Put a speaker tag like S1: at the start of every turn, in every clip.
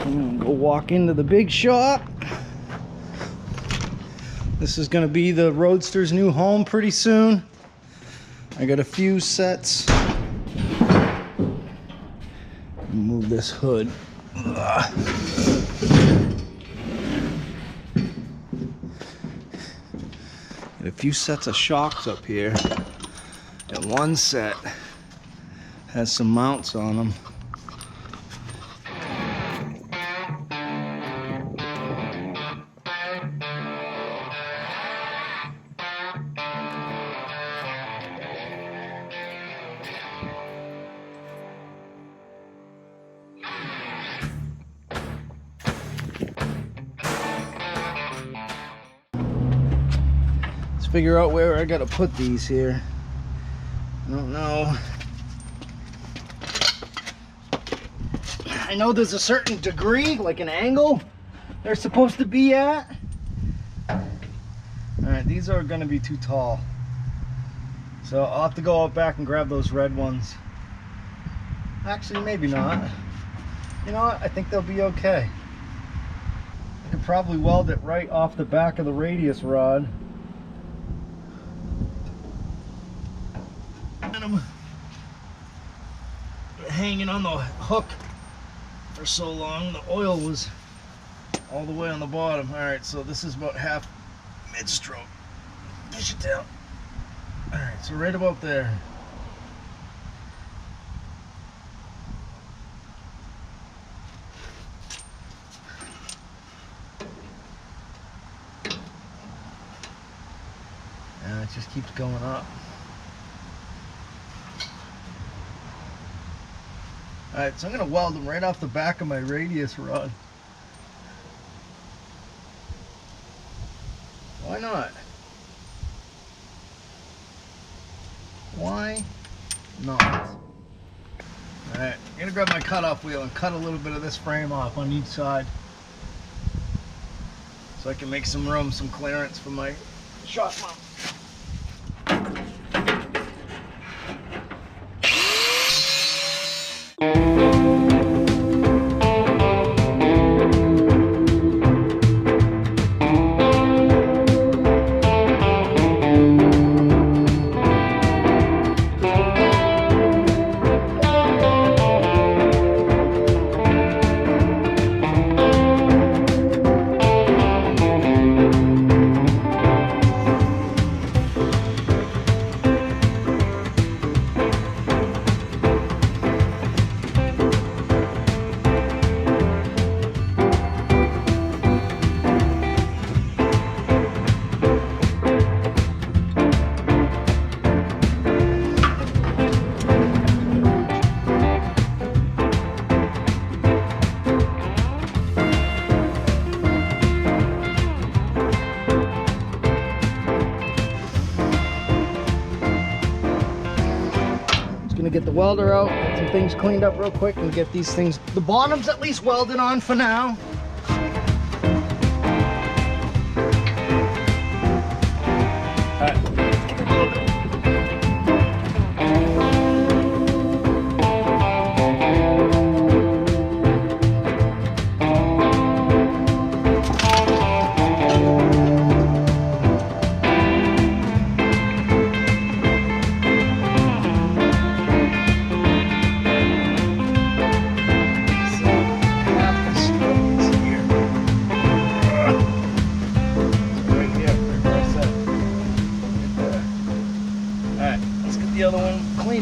S1: I'm gonna go walk into the big shop. This is gonna be the Roadster's new home pretty soon. I got a few sets. Move this hood. Got a few sets of shocks up here, and one set has some mounts on them. Figure out where I gotta put these here. I don't know. I know there's a certain degree, like an angle, they're supposed to be at. Alright, these are gonna be too tall. So I'll have to go out back and grab those red ones. Actually, maybe not. You know what? I think they'll be okay. I could probably weld it right off the back of the radius rod. Hanging on the hook for so long, the oil was all the way on the bottom. Alright, so this is about half mid-stroke. Push it down. Alright, so right about there. And it just keeps going up. Alright, so I'm going to weld them right off the back of my radius rod. Why not? Why not? Alright, I'm going to grab my cutoff wheel and cut a little bit of this frame off on each side, so I can make some room, some clearance for my shock mount. Get the welder out, get some things cleaned up real quick, and get these things, the bottoms at least welded on for now.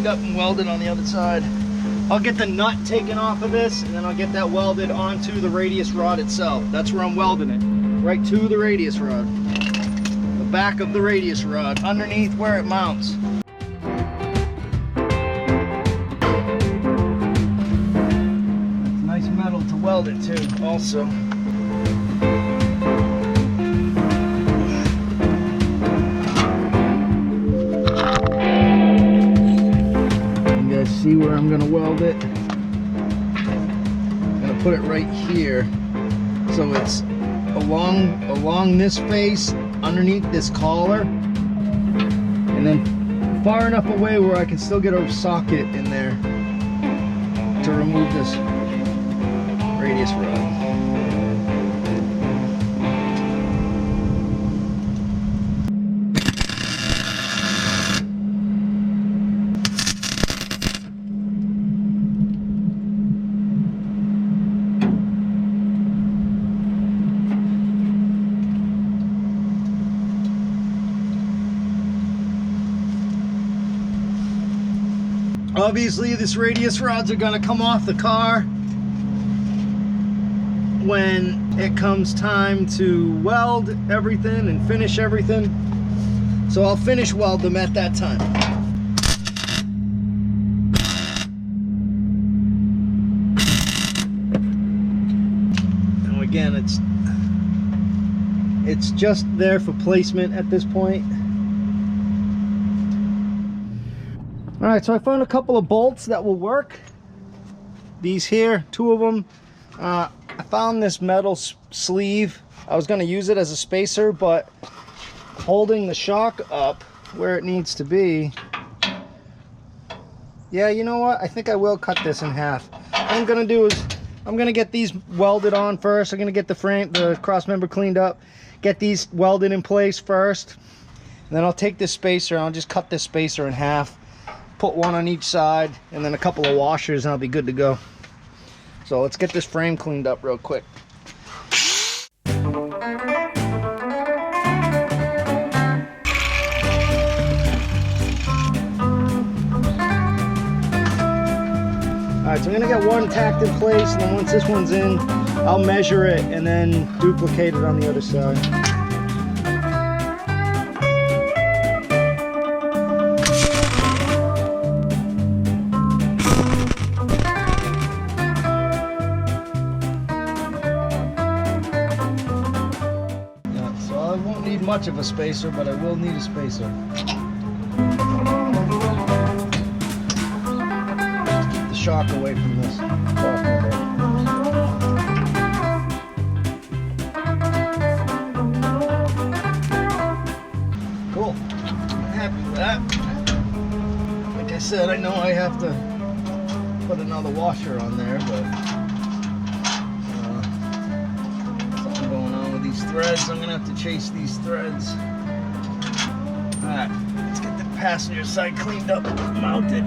S1: Up and welded on the other side. I'll get the nut taken off of this, and then I'll get that welded onto the radius rod itself. That's where I'm welding it, right to the radius rod, the back of the radius rod, underneath where it mounts. It's nice metal to weld it to also. See where I'm going to weld it. I'm going to put it right here, so it's along this face, underneath this collar, and then far enough away where I can still get a socket in there to remove this radius rod. Obviously, this radius rods are going to come off the car when it comes time to weld everything and finish everything. So I'll finish weld them at that time. Now again, it's just there for placement at this point. All right, so I found a couple of bolts that will work. These here, 2 of them. I found this metal sleeve. I was going to use it as a spacer, but holding the shock up where it needs to be. Yeah, you know what? I think I will cut this in half. What I'm going to do is I'm going to get these welded on first. I'm going to get the frame, the cross member cleaned up, get these welded in place first. And then I'll take this spacer and I'll just cut this spacer in half. Put one on each side and then a couple of washers and I'll be good to go. So let's get this frame cleaned up real quick. Alright, so I'm going to get one tacked in place, and then once this one's in, I'll measure it and then duplicate it on the other side. Much of a spacer, but I will need a spacer. Keep the shock away from this. Cool. I'm happy with that. Like I said, I know I have to put another washer on there, but something going on with these threads. I'm gonna have to chase these threads. Alright, let's get the passenger side cleaned up and mounted.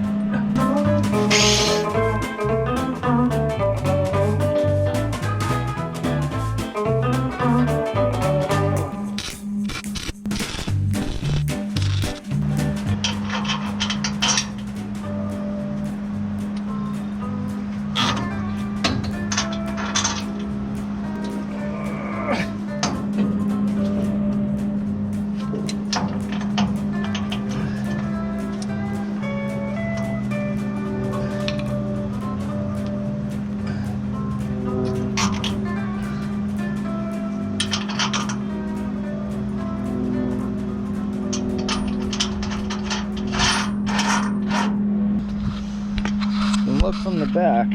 S1: Look from the back,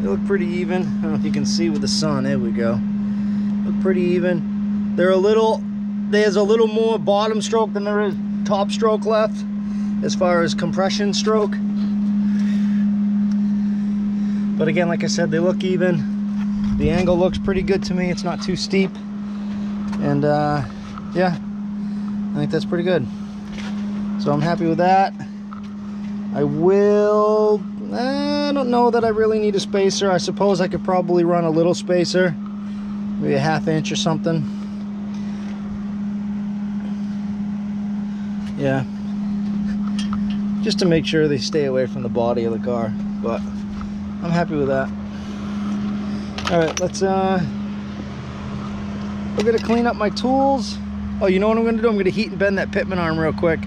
S1: they look pretty even. I don't know if you can see with the sun. There we go. Look pretty even. There's a little more bottom stroke than there is top stroke left as far as compression stroke, but again, like I said, they look even. The angle looks pretty good to me. It's not too steep, and yeah, I think that's pretty good. So I'm happy with that. I don't know that I really need a spacer. I suppose I could probably run a little spacer, maybe a 1/2 inch or something. Yeah, just to make sure they stay away from the body of the car, but I'm happy with that. All right, let's we're gonna clean up my tools. Oh, you know what I'm gonna do? I'm gonna heat and bend that Pitman arm real quick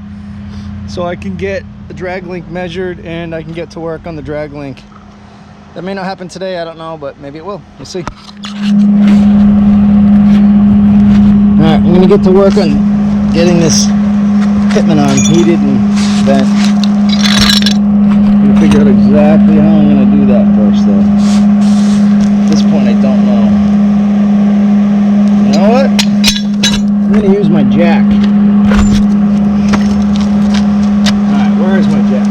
S1: so I can get the drag link measured and I can get to work on the drag link. That may not happen today, I don't know, but maybe it will. We'll see. Alright, I'm gonna get to work on getting this Pitman arm heated and bent. I'm gonna figure out exactly how I'm gonna do that first though. At this point I don't know. You know what? I'm gonna use my jack. Where's my jack?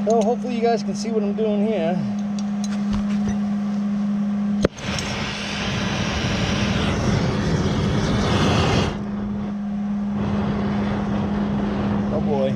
S1: So hopefully you guys can see what I'm doing here. Oh boy.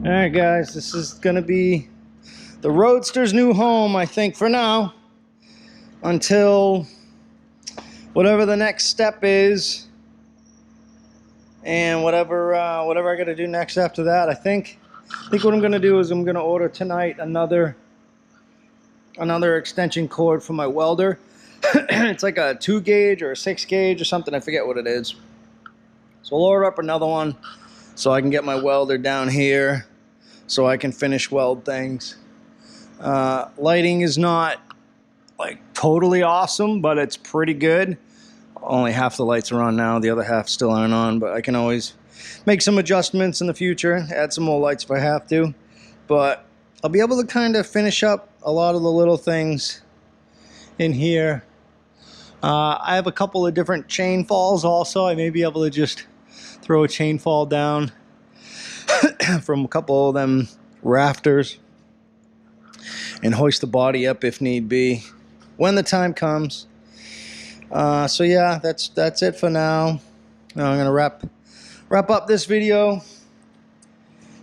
S1: Alright guys, this is going to be the Roadster's new home, I think, for now. Until whatever the next step is. And whatever I got to do next after that. I think what I'm going to do is I'm going to order tonight another extension cord for my welder. It's like a 2 gauge or a 6 gauge or something. I forget what it is. So I'll order up another one so I can get my welder down here so I can finish weld things. Lighting is not like totally awesome, but it's pretty good. Only half the lights are on now, the other half still aren't on, but I can always make some adjustments in the future, add some more lights if I have to. But I'll be able to kind of finish up a lot of the little things in here. I have a couple of different chain falls also. I may be able to just throw a chain fall down from a couple of them rafters and hoist the body up if need be when the time comes. So yeah, that's it for now. Now I'm gonna wrap up this video.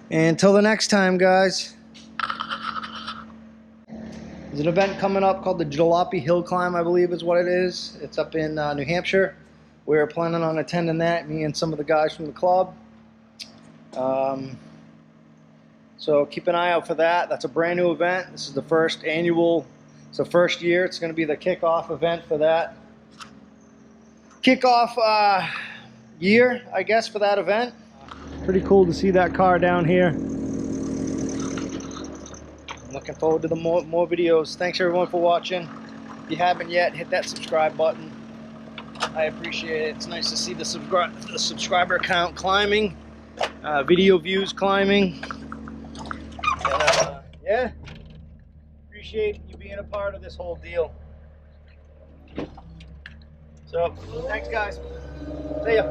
S1: And until the next time, guys. There's an event coming up called the Jalopy Hill Climb, I believe is what it is. It's up in New Hampshire, we're planning on attending that, me and some of the guys from the club. So keep an eye out for that. That's a brand new event. This is the first annual, it's the first year. It's going to be the kickoff event for that. Kickoff year, I guess, for that event. Pretty cool to see that car down here. I'm looking forward to the more videos. Thanks everyone for watching. If you haven't yet, hit that subscribe button. I appreciate it. It's nice to see the subscriber count climbing, video views climbing. And, yeah, appreciate you being a part of this whole deal. So, thanks guys. See ya.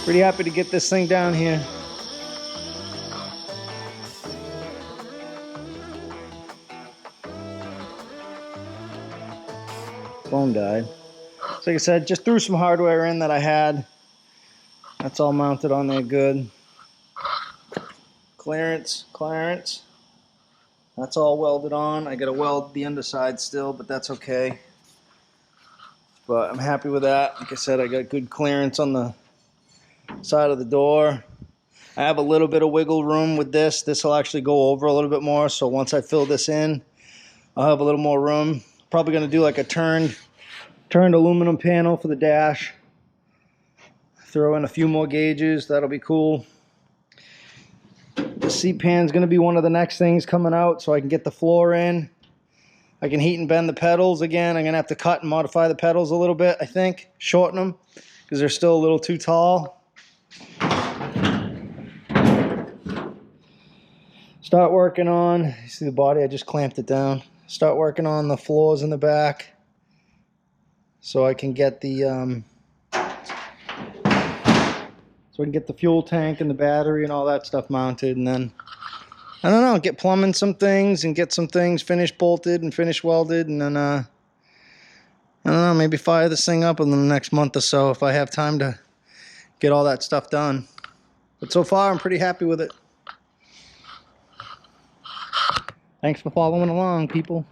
S1: Pretty happy to get this thing down here. Phone died. So like I said, just threw some hardware in that I had. That's all mounted on there good. Clearance. That's all welded on. I gotta weld the underside still, but that's okay. But I'm happy with that. Like I said, I got good clearance on the side of the door. I have a little bit of wiggle room with this. This will actually go over a little bit more, so once I fill this in, I'll have a little more room. Probably going to do like a turned aluminum panel for the dash. Throw in a few more gauges. That'll be cool. The seat pan's going to be one of the next things coming out, so I can get the floor in. I can heat and bend the pedals again. I'm going to have to cut and modify the pedals a little bit, I think. Shorten them, because they're still a little too tall. Start working on, you see the body, I just clamped it down. Start working on the floors in the back so I can get the fuel tank and the battery and all that stuff mounted, and then I don't know, get plumbing some things and get some things finished bolted and finished welded, and then I don't know, maybe fire this thing up in the next month or so if I have time to get all that stuff done. But so far I'm pretty happy with it. Thanks for following along, people.